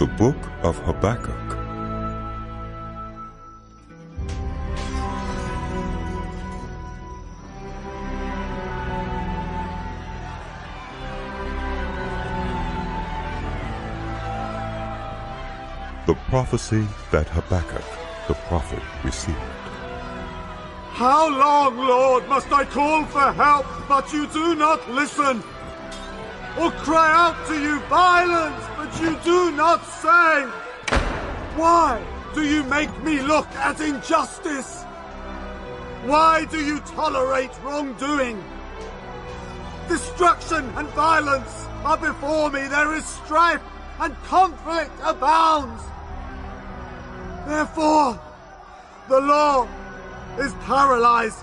The Book of Habakkuk. The prophecy that Habakkuk the prophet received. How long, Lord, must I call for help, but you do not listen? Or cry out to you violence, but you do not save? Why do you make me look at injustice? Why do you tolerate wrongdoing? Destruction and violence are before me. There is strife and conflict abounds. Therefore, the law is paralyzed,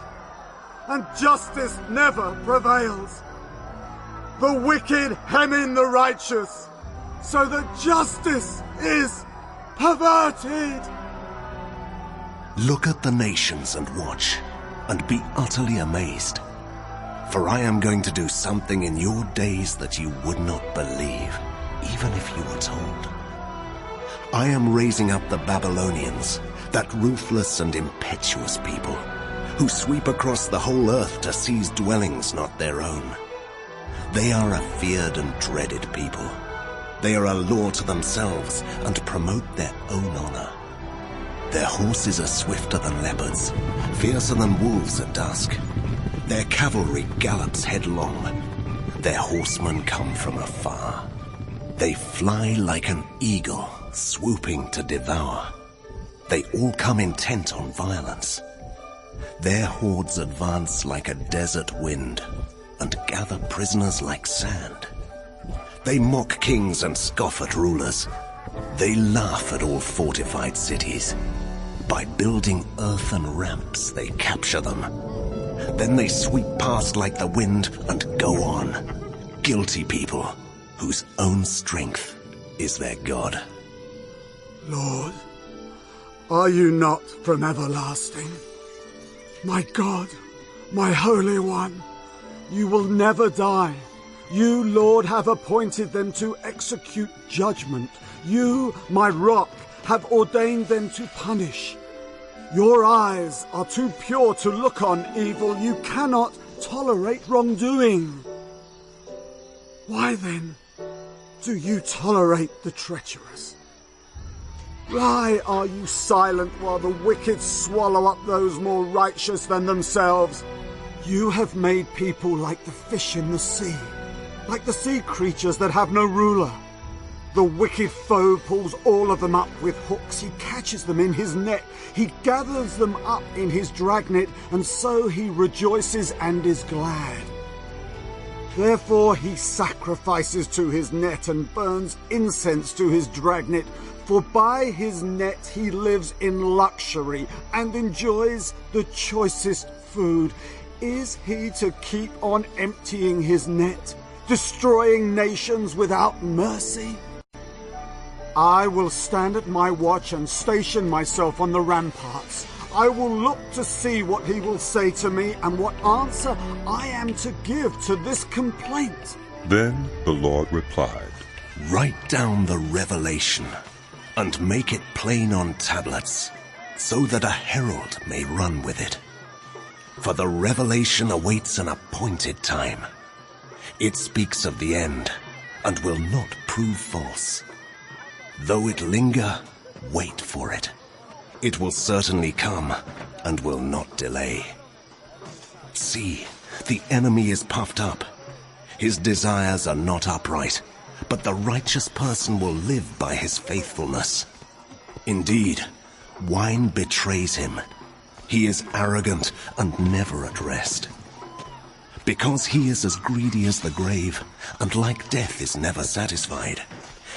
and justice never prevails. The wicked hem in the righteous, so that justice is perverted. Look at the nations and watch, and be utterly amazed. For I am going to do something in your days that you would not believe, even if you were told. I am raising up the Babylonians, that ruthless and impetuous people, who sweep across the whole earth to seize dwellings not their own. They are a feared and dreaded people. They are a law to themselves and promote their own honor. Their horses are swifter than leopards, fiercer than wolves at dusk. Their cavalry gallops headlong. Their horsemen come from afar. They fly like an eagle, swooping to devour. They all come intent on violence. Their hordes advance like a desert wind and gather prisoners like sand. They mock kings and scoff at rulers. They laugh at all fortified cities. By building earthen ramps, they capture them. Then they sweep past like the wind and go on. Guilty people whose own strength is their God. Lord, are you not from everlasting? My God, my Holy One, you will never die. You, Lord, have appointed them to execute judgment. You, my rock, have ordained them to punish. Your eyes are too pure to look on evil. You cannot tolerate wrongdoing. Why then do you tolerate the treacherous? Why are you silent while the wicked swallow up those more righteous than themselves? You have made people like the fish in the sea, like the sea creatures that have no ruler. The wicked foe pulls all of them up with hooks. He catches them in his net. He gathers them up in his dragnet, and so he rejoices and is glad. Therefore he sacrifices to his net and burns incense to his dragnet. For by his net he lives in luxury and enjoys the choicest food. Is he to keep on emptying his net, destroying nations without mercy? I will stand at my watch and station myself on the ramparts. I will look to see what he will say to me and what answer I am to give to this complaint. Then the Lord replied, Write down the revelation and make it plain on tablets, so that a herald may run with it. For the revelation awaits an appointed time. It speaks of the end and will not prove false. Though it linger, wait for it. It will certainly come and will not delay. See, the enemy is puffed up. His desires are not upright, but the righteous person will live by his faithfulness. Indeed, wine betrays him. He is arrogant and never at rest. Because he is as greedy as the grave, and like death is never satisfied,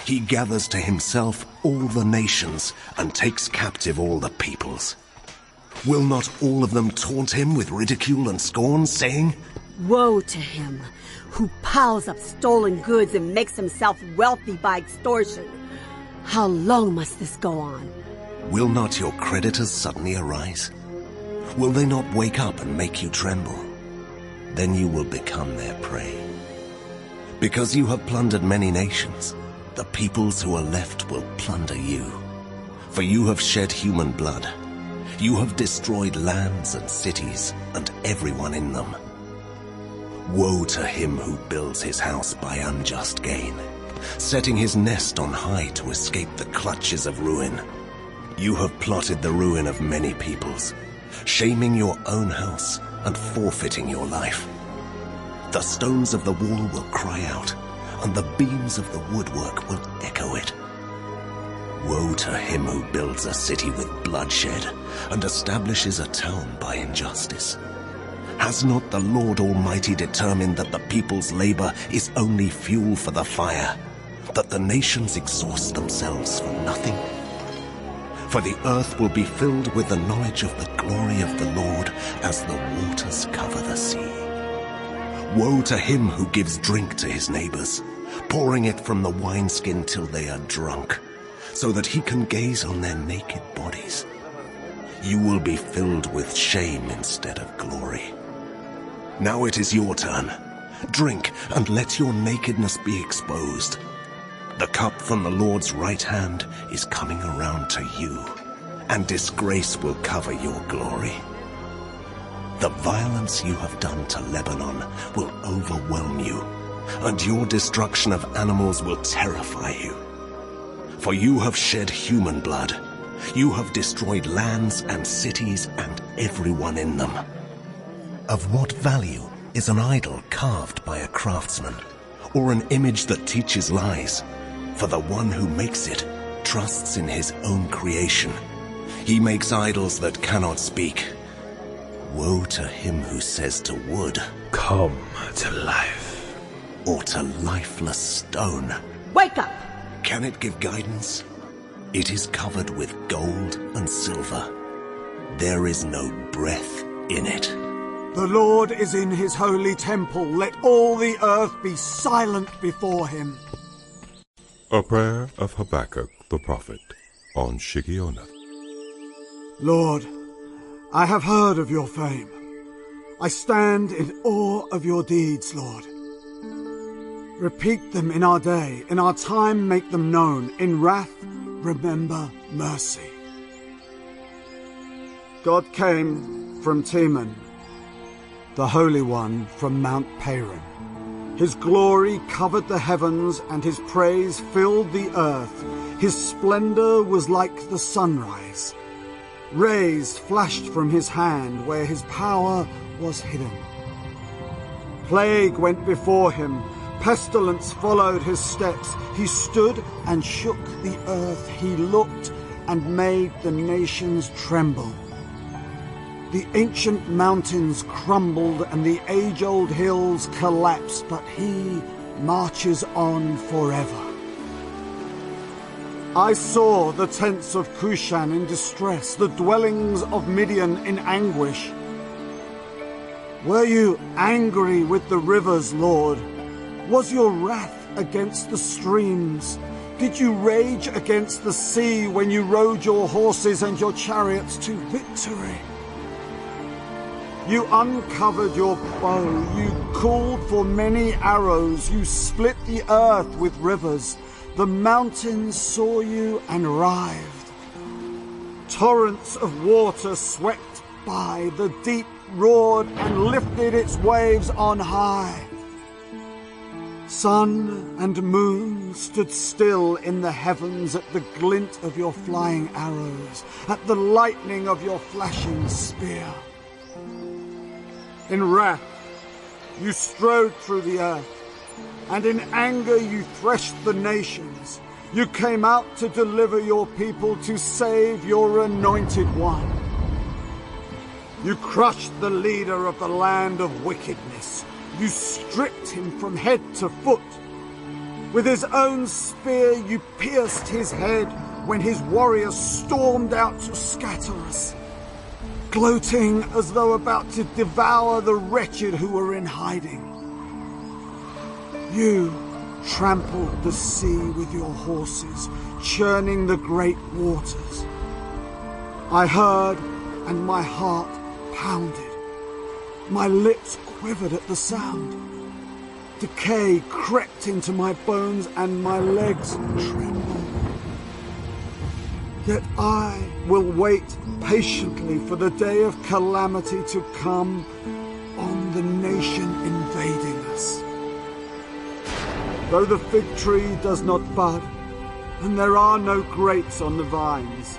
he gathers to himself all the nations and takes captive all the peoples. Will not all of them taunt him with ridicule and scorn, saying, Woe to him who piles up stolen goods and makes himself wealthy by extortion. How long must this go on? Will not your creditors suddenly arise? Will they not wake up and make you tremble? Then you will become their prey. Because you have plundered many nations, The peoples who are left will plunder you, for you have shed human blood. You have destroyed lands and cities and everyone in them. Woe to him who builds his house by unjust gain, setting his nest on high to escape the clutches of ruin. You have plotted the ruin of many peoples, shaming your own house and forfeiting your life. The stones of the wall will cry out, and the beams of the woodwork will echo it. Woe to him who builds a city with bloodshed and establishes a town by injustice. Has not the Lord Almighty determined that the people's labor is only fuel for the fire, that the nations exhaust themselves for nothing? For the earth will be filled with the knowledge of the glory of the Lord as the waters cover the sea. Woe to him who gives drink to his neighbors, pouring it from the wineskin till they are drunk, so that he can gaze on their naked bodies. You will be filled with shame instead of glory. Now it is your turn. Drink and let your nakedness be exposed. The cup from the Lord's right hand is coming around to you, and disgrace will cover your glory. The violence you have done to Lebanon will overwhelm you, and your destruction of animals will terrify you. For you have shed human blood. You have destroyed lands and cities and everyone in them. Of what value is an idol carved by a craftsman, or an image that teaches lies? For the one who makes it trusts in his own creation. He makes idols that cannot speak. Woe to him who says to wood, "Come to life," or to lifeless stone, Wake up! "Can it give guidance?" It is covered with gold and silver. There is no breath in it. The Lord is in his holy temple. Let all the earth be silent before him. A prayer of Habakkuk the prophet on Shigionoth. Lord, I have heard of your fame. I stand in awe of your deeds, Lord. Repeat them in our day. In our time, make them known. In wrath, remember mercy. God came from Teman, the Holy One from Mount Paran. His glory covered the heavens, and his praise filled the earth. His splendor was like the sunrise. Rays flashed from his hand where his power was hidden. Plague went before him. Pestilence followed his steps. He stood and shook the earth. He looked and made the nations tremble. The ancient mountains crumbled and the age-old hills collapsed, but he marches on forever. I saw the tents of Cushan in distress, the dwellings of Midian in anguish. Were you angry with the rivers, Lord? Was your wrath against the streams? Did you rage against the sea when you rode your horses and your chariots to victory? You uncovered your bow, you called for many arrows, you split the earth with rivers. The mountains saw you and writhed. Torrents of water swept by, the deep roared and lifted its waves on high. Sun and moon stood still in the heavens at the glint of your flying arrows, at the lightning of your flashing spear. In wrath, you strode through the earth, and in anger you threshed the nations. You came out to deliver your people, to save your anointed one. You crushed the leader of the land of wickedness. You stripped him from head to foot. With his own spear you pierced his head when his warriors stormed out to scatter us, gloating as though about to devour the wretched who were in hiding. You trampled the sea with your horses, churning the great waters. I heard, and my heart pounded. My lips quivered at the sound. decay crept into my bones and my legs tremble. Yet I will wait patiently for the day of calamity to come on the nation invading us. Though the fig tree does not bud, and there are no grapes on the vines,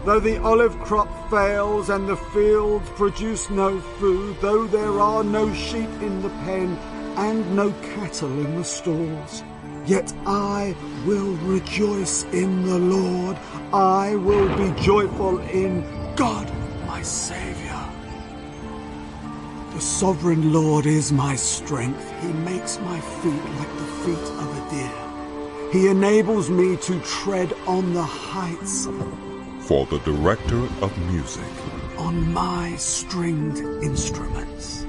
though the olive crop fails and the fields produce no food, though there are no sheep in the pen and no cattle in the stalls, yet I will rejoice in the Lord. I will be joyful in God, my Saviour. The sovereign Lord is my strength. He makes my feet like the feet of a deer. He enables me to tread on the heights. For the director of music, On my stringed instruments.